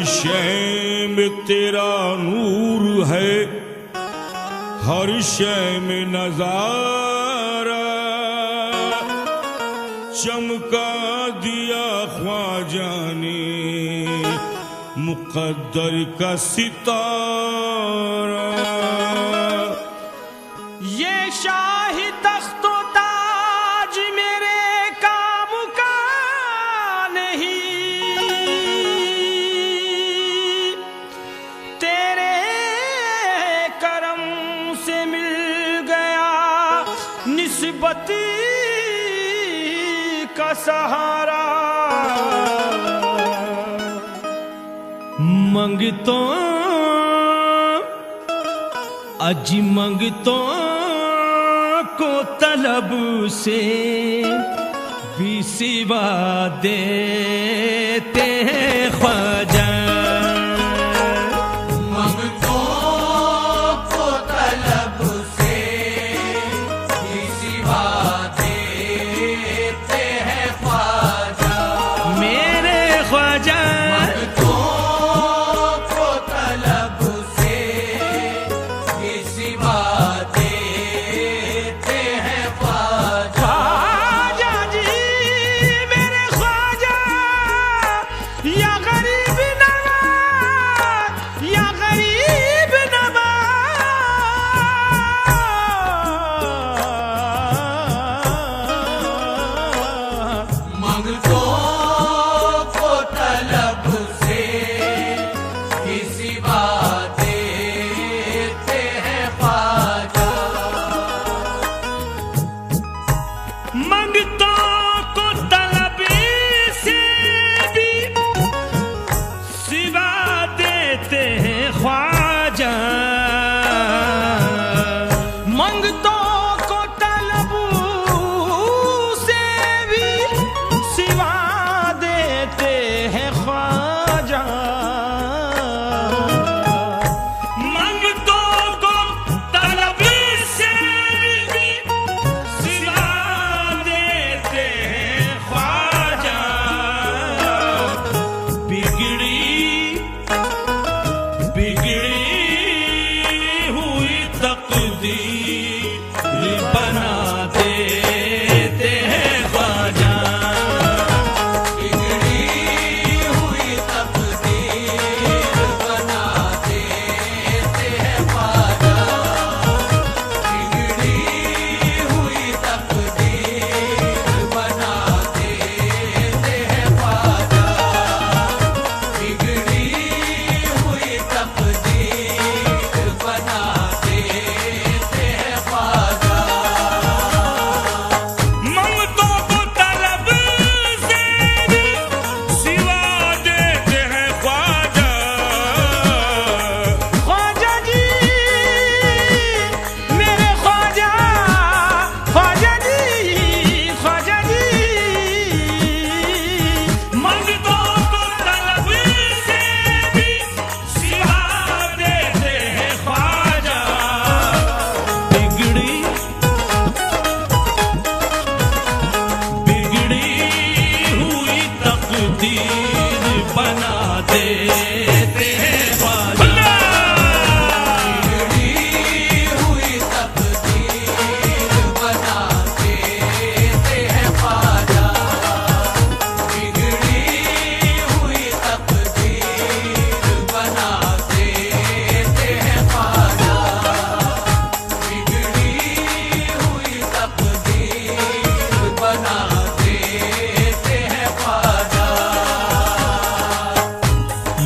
शय में तेरा नूर है, हर शय में नजारा चमका दिया ख्वाजा ने मुकद्दर का सितारा। ये शाही तख्तो ताज मेरे काम का नहीं, तेरे करम से मिल गया निस्बती का सहारा। मंगतो अज मंगतो को तलब से भी सिवा देते हैं ख्वाजा। मंगतों को तलब से भी सिवा देते हैं ख्वाजा। मेरे ख्वाजा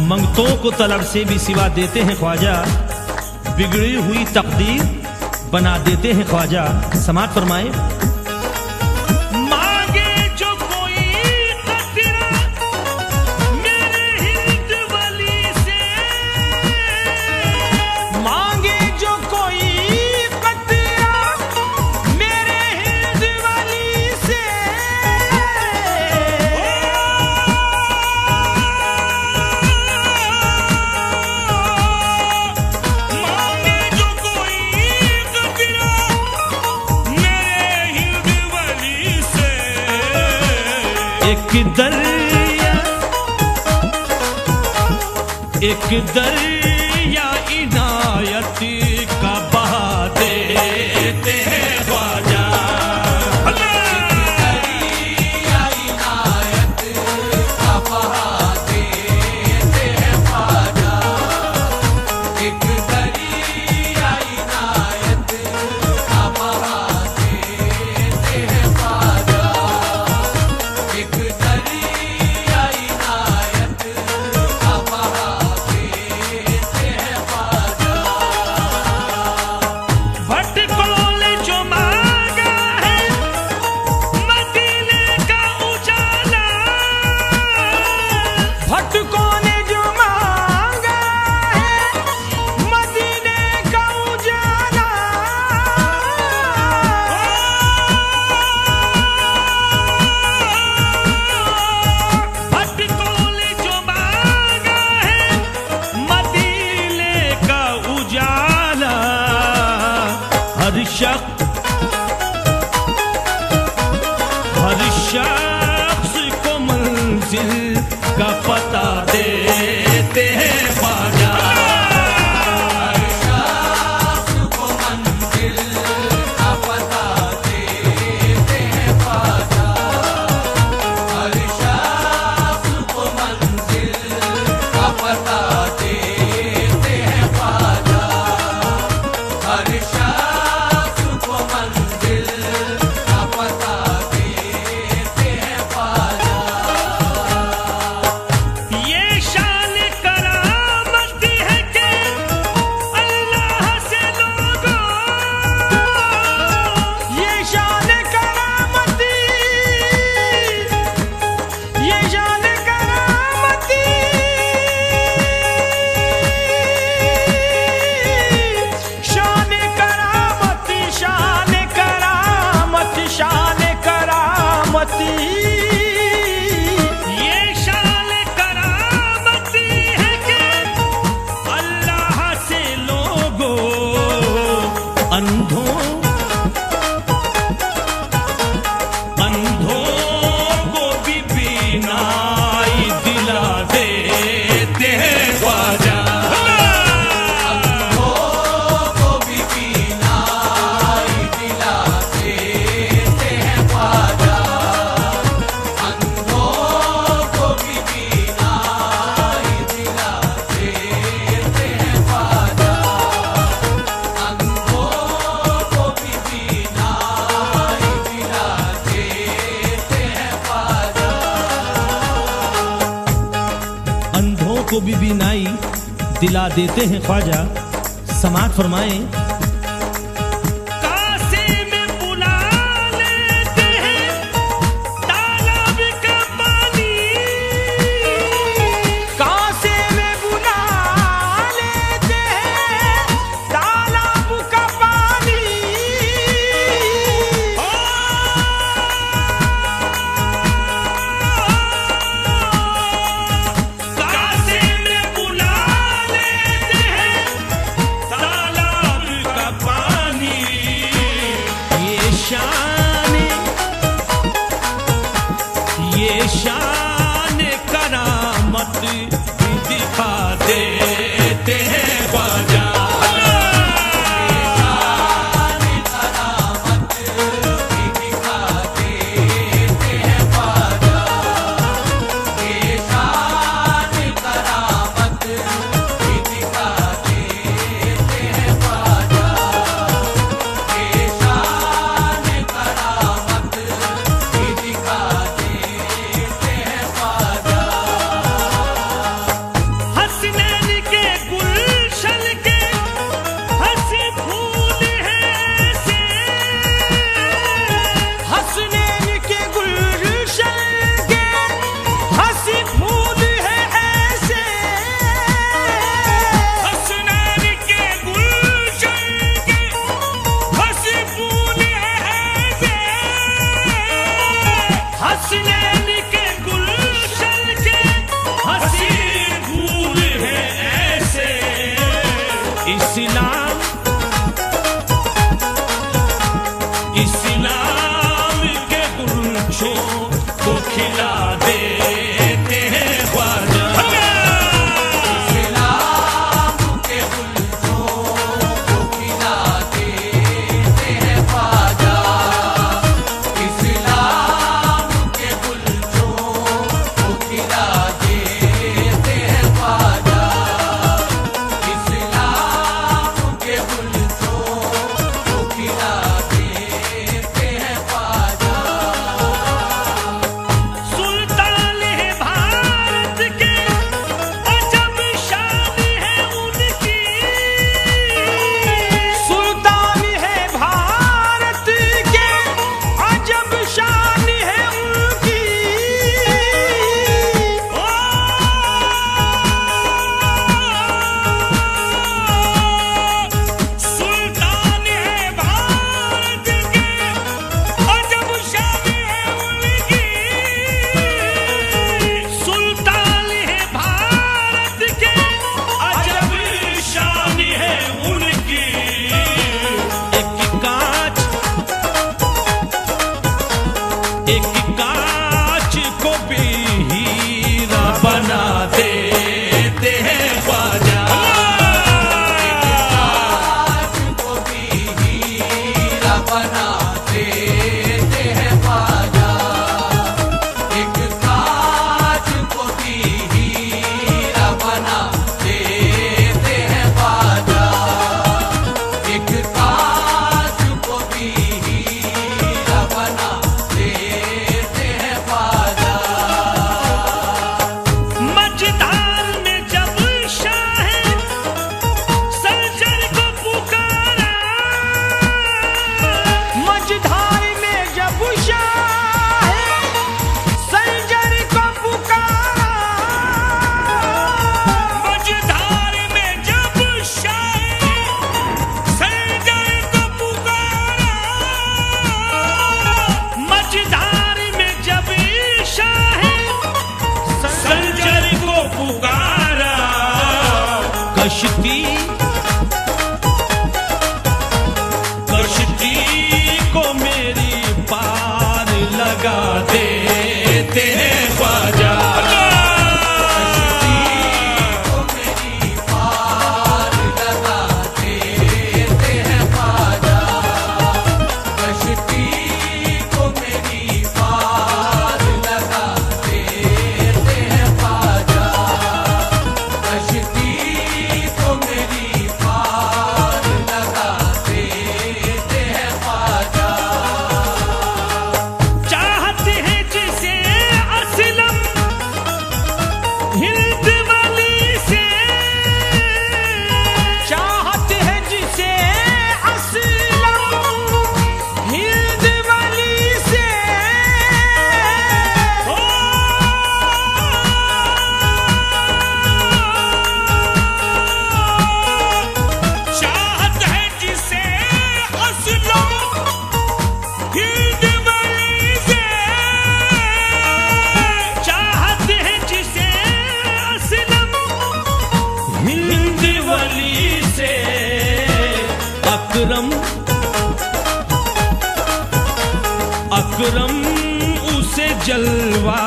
मंगतों को तलब से भी सिवा देते हैं ख्वाजा, बिगड़ी हुई तकदीर बना देते हैं ख्वाजा। समात फरमाए। एक दरिया इनायत का बहा देते हैं ख्वाजा। दरिया इनायत का बहा देते हैं ख्वाजा। एक दरिया इनायत का बहा देते हैं ख्वाजा। एक दरिया इनायत का बहा देते हैं ख्वाजा। भटकोल जो मांगा है मदीने का उजाला, भटकों ने जो मांगा है मदीने का उजाला। भटकोल जो मांगा है मदीने का उजाला। हर शख्स को मंजिल का पता देते हैं ख्वाजा। हर शख्स को मंजिल का पता देते हैं ख्वाजा। हर शख्स को मंजिल का पता देते हैं ख्वाजा। हर शख्स को मंजिल का पता देते हैं ख्वाजा। ये शान करामत है कि अल्लाह से लोगों, ये शान करामती, ये शान करामती, शान करामती, शान करामती, शान करामती। ये शान करामती है कि अल्लाह से लोगों अंधों को भी बीनाई दिला देते हैं ख्वाजा। को भी बीनाई दिला देते हैं ख्वाजा। अंधों को भी बीनाई दिला देते हैं ख्वाजा। अंधों को भी बीनाई दिला देते हैं ख्वाजा। अंधों को भी बीनाई दिला देते हैं ख्वाजा। समात फरमाएं। कासे में बुला लेते हैं तालाब का पानी, कासे में बुला लेते हैं तालाब का पानी। कासे में बुला लेते हैं तालाब का पानी। ये शान करामत दिखा देते हैं ख्वाजा। शान करामत भी दिखा देते हैं ख्वाजा। ये शान करामत भी दिखा देते हैं ख्वाजा। ये शान करामत भी दिखा देते हैं ख्वाजा। हसनैन के गुलशन के हंसी फूल हैं ऐसे, हसनैन के गुलशन के हंसी फूल हैं ऐसे। हसनैन के गुलशन के हंसी फूल हैं ऐसे। हसनैन के गुलशन के हंसी फूल हैं ऐसे। इस्लाम के गुलशों को खिला देते हैं ख्वाजा। कश्ती कश्ती को मेरी पार लगा देते हैं ख्वाजा। अकरम उसे जलवा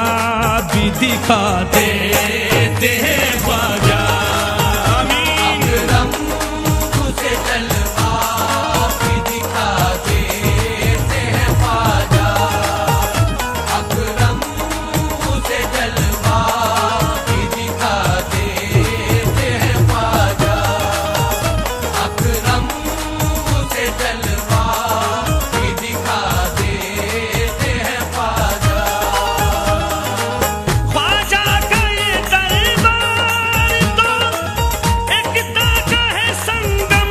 भी दिखा देते हैं ख्वाजा। अकरम उसे जलवा भी दिखा देते हैं ख्वाजा। अकरम उसे जलवा भी दिखा देते हैं ख्वाजा। अकरम उसे जलवा भी दिखा देते हैं ख्वाजा। ख्वाजा का ये दरबार तो एकता का है संगम।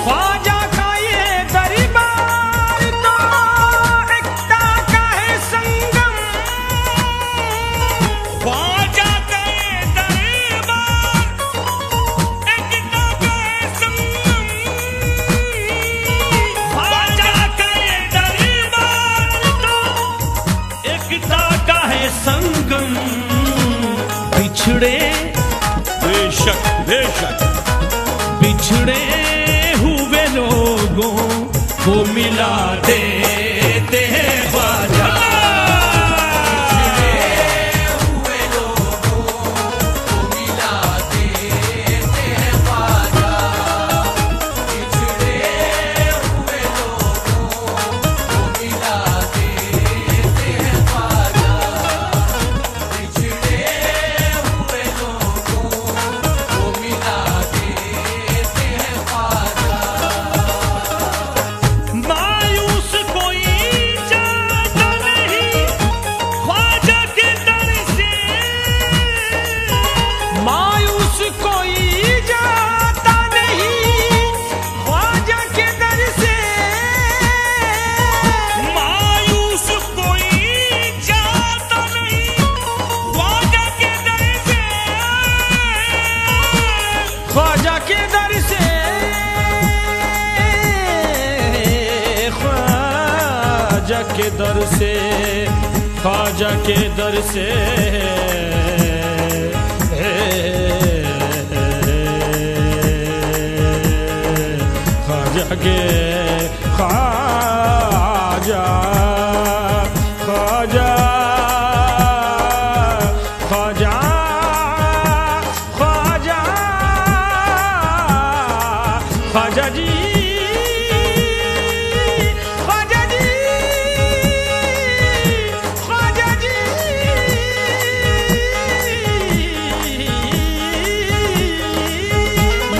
ख्वाजा का ये दरबार तो एकता का है संगम। ख्वाजा का ये दरबार एकता का है संगम। ख्वाजा का ये दरबार तो एकता का है संगम। बिछड़े बेशक बेशक बिछड़े हुए लोगों को मिला देते हैं ख्वाजा। हुए लोगों को मिला देते हैं ख्वाजा। बिछड़े हुए लोगों को मिला देते हैं ख्वाजा। बिछड़े हुए लोगों को मिला देते हैं ख्वाजा। मायूस कोई जाता नहीं ख्वाजा के दर से। मायूस कोई जाता नहीं ख्वाजा के दर से। मायूस कोई जाता नहीं ख्वाजा के दर से। ख्वाजा के दर से ख्वाजा के दर से ख्वाजा के दर से ख्वाजा के ख्वाजा ख्वाजा ख्वाजा ख्वाजा ख्वाजा जी ख्वाजा जी ख्वाजा जी।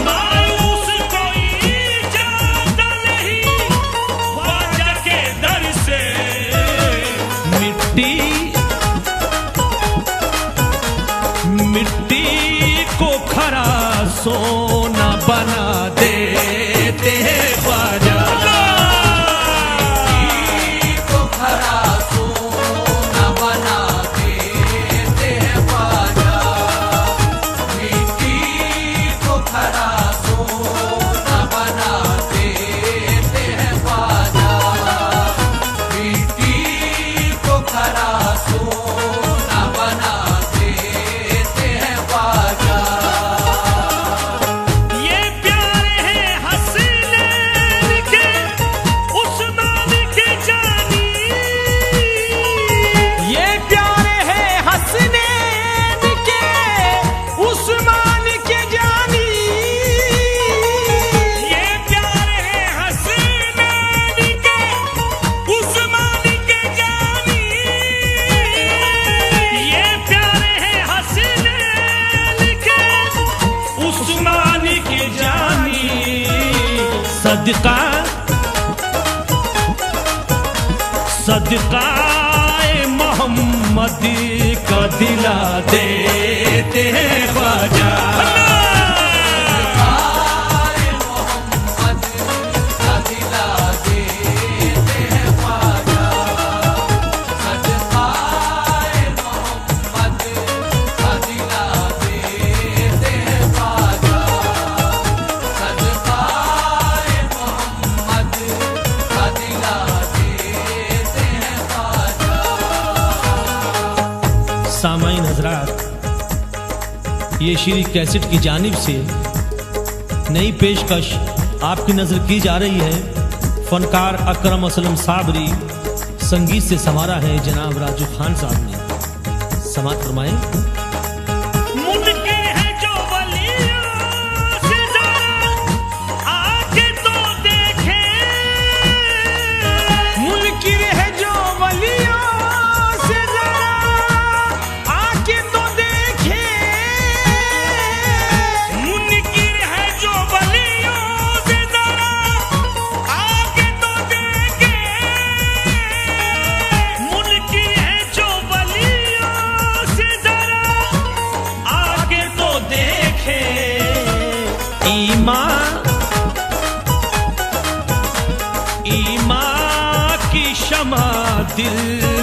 मायूस कोई जाता नहीं ख्वाजा के दर से। मिट्टी मिट्टी को खरा सोना बना देते हैं ख्वाजा। को खरा सोना बना देते हैं ख्वाजा। मिट्टी को खरा सोना बना देते हैं ख्वाजा। मिट्टी को खरा सोना बना देते हैं ख्वाजा। सदका सदकाए मोहम्मद का दिला देते हैं ख्वाजा। आए मोहम्मद का दिला देते हैं ख्वाजा। सदकाए मोहम्मद का दिला देते हैं ख्वाजा। सदकाए मोहम्मद का दिला देते हैं ख्वाजा। सामाईन हजरात, ये श्री कैसेट की जानिब से नई पेशकश आपकी नजर की जा रही है। फनकार अकरम असलम साबरी, संगीत से संवारा है जनाब राजू खान साहब ने। समात फरमाएं। मुनकिर है जो वलियों से ज़रा आके तो देखे, मुनकिर है जो वलियों से ज़रा आके तो देखे, मुनकिर है जो वलियों से ज़रा आके तो देखे, मुनकिर है जो वलियों से ज़रा आके तो देखे। ईमान की शमा दिल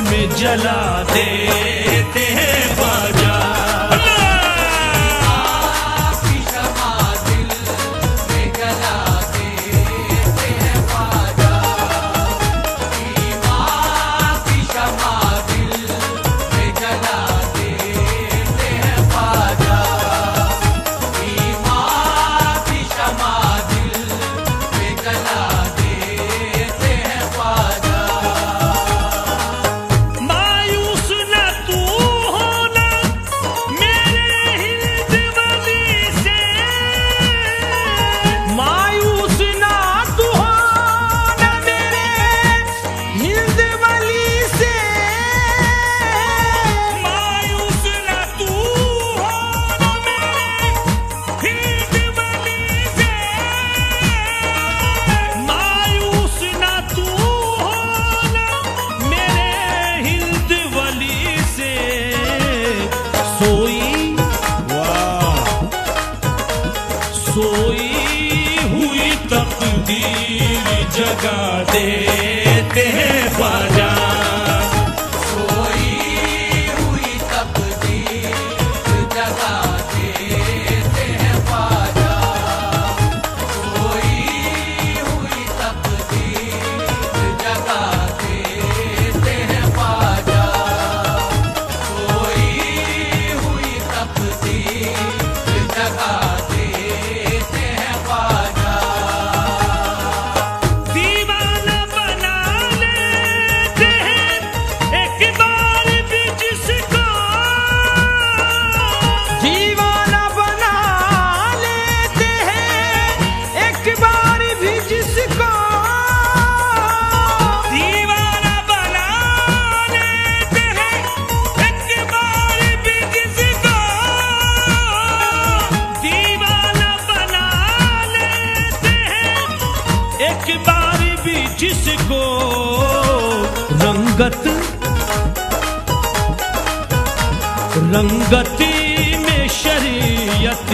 में जला देते हैं ख्वाजा। आपकी शमा दिल में जला देते हैं ख्वाजा। ईमान की शमा दिल में जला देते हैं ख्वाजा। ईमान की शमा दिल में जला देते हैं ख्वाजा। मायूस न तू होना मेरे हिंद वली से, मायूस न तू होना मेरे हिंद वली से, मायूस न तू होना मेरे हिंद वली से, मायूस न तू होना मेरे हिंद वली से। सोई सोई हुई तकदीर जगा देते हैं ख्वाजा। सोई हुई तकदीर जगा देते हैं ख्वाजा। सोई हुई तकदीर जगा देते हैं ख्वाजा। सोई हुई तकदीर जगा देते हैं ख्वाजा। दीवाना बना लेते हैं एक बार भी जिसको, दीवाना बना लेते हैं एक बार भी जिसको, दीवाना बना लेते हैं एक बार भी जिसको, दीवाना बना लेते हैं एक बार भी जिसको। रंगत रंगती में शरीयत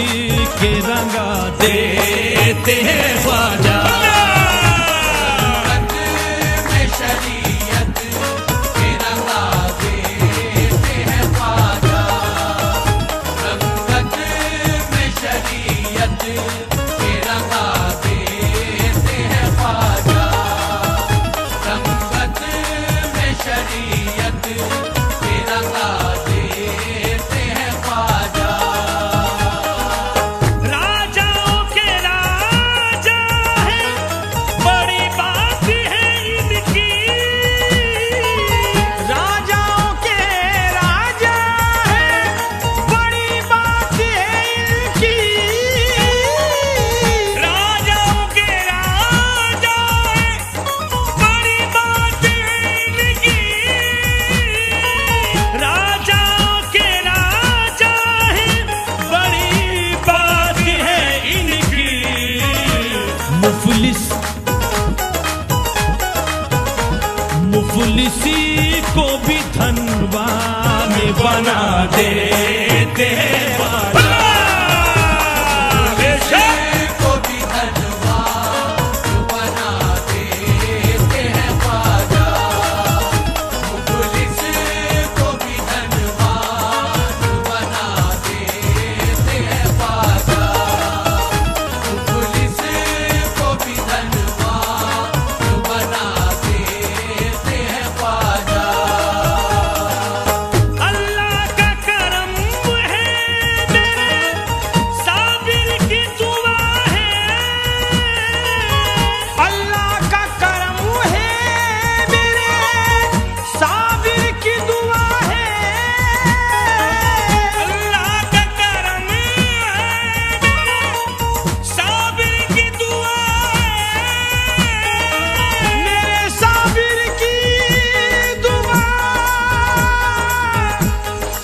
के रंगा देते हैं ख्वाजा। रंगत में शरीयत के रंगा देते हैं ख्वाजा। रंगत में शरीयत के रंगा देते हैं ख्वाजा। रंगत में शरीयत के रंगा देते हैं ख्वाजा। राजाओं के राजा है, बड़ी बात है इनकी, राजाओं के राजा है, बड़ी बात है इनकी, राजाओं के राजा है, बड़ी बात है इनकी, राजाओं के राजा है, बड़ी बात है इनकी। मुफलिस देते हैं ख्वाजा। बेशक को भी धनवान बना देते हैं ख्वाजा, मुखलिस को भी धनवान बना देते हैं ख्वाजा, मुखलिस को भी धनवान बना देते हैं ख्वाजा। अल्लाह का करम है मेरे साबिर की दुआ है, अल्लाह का करम है मेरे साबिर की दुआ है, अल्लाह का करम है साबिर की दुआ है, मेरे साबिर की दुआ,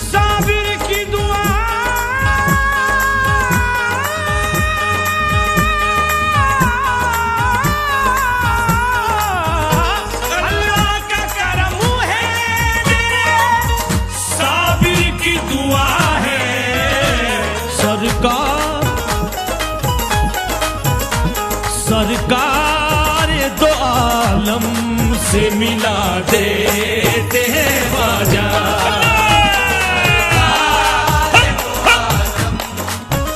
साबिर की दुआ, अल्लाह का करम है मेरे साबिर की दुआ है। सरकार सरकार दो आलम से मिला देते हैं ख्वाजा।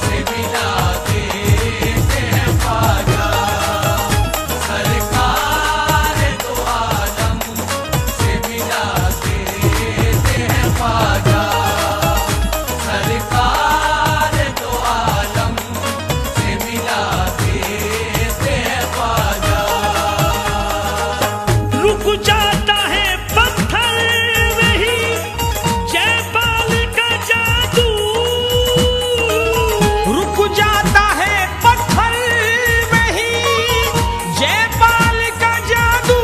से मिला देते हैं ख्वाजा, सरकार दो आलम से मिला देते हैं ख्वाजा, सरकार दो आलम से मिला देते हैं ख्वाजा। रुक जाता है पत्थर वही जयपाल का जादू, रुक जाता है पत्थर वही जयपाल का जादू,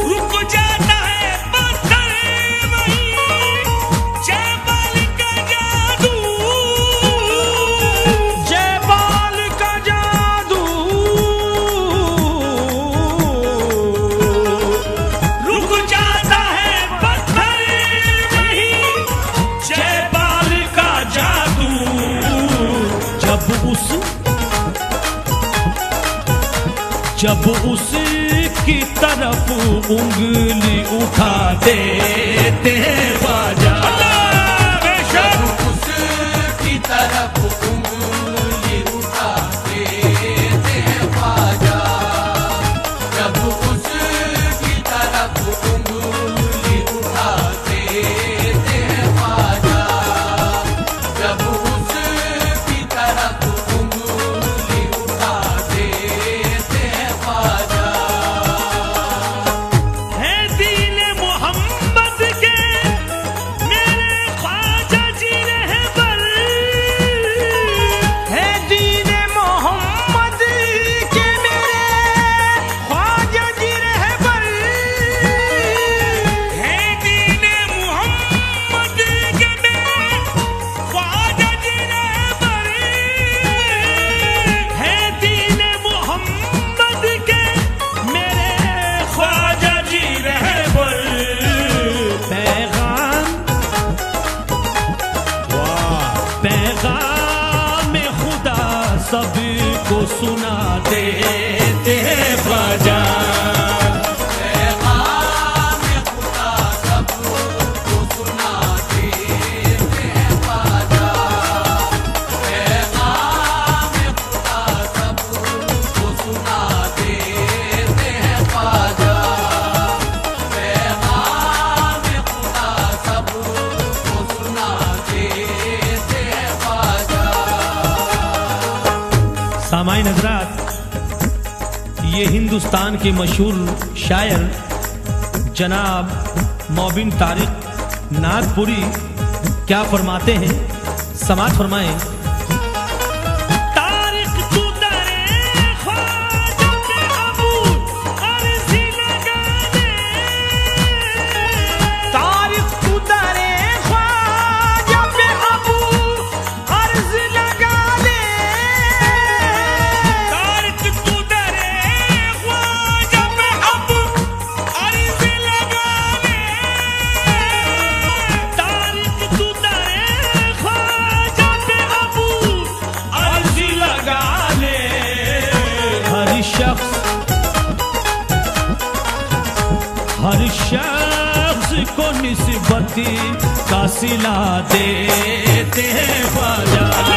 रुक जाता है पत्थर वही जयपाल का जादू, जयपाल का जादू, रुक जाता है पत्थर वही जयपाल का जादू। जब उसकी तरफ उंगली उठा देते हैं ख्वाजा। जब उसकी तरफ उंगली उठा देते हैं ख्वाजा, जब उसकी तरफ उंगली उठा देते हैं ख्वाजा, जब उसकी तरफ उंगली उठा देते हैं ख्वाजा। है दीन मोहम्मद के मेरे ख्वाजा जी रहबर, है दीन मोहम्मद के मेरे ख्वाजा जी रहबर, है दीन मोहम्मद के मेरे ख्वाजा जी रहबर, है दीन मोहम्मद के मेरे ख्वाजा जी रहबर। पैगाम खुदा सबको सुना देते हैं ख्वाजा। पैगाम खुदा सबको सुना देते हैं ख्वाजा, पैगाम खुदा सबको सुना देते हैं ख्वाजा, पैगाम खुदा सबको सुना देते हैं ख्वाजा। सामाईन हजरात, ये हिंदुस्तान के मशहूर शायर जनाब मोबिन तारिक नागपुरी क्या फरमाते हैं, समाज फरमाएं। तारिक तू दरे ख्वाजा पे अबू अर्ज़ी लगा दे, तारिक तू दरे ख्वाजा पे अबू अर्ज लगा ले, तारिक तू दरे ख्वाजा पे अबू अर्ज़ी लगा दे, निस्बती का सिला देते हैं ख्वाजा।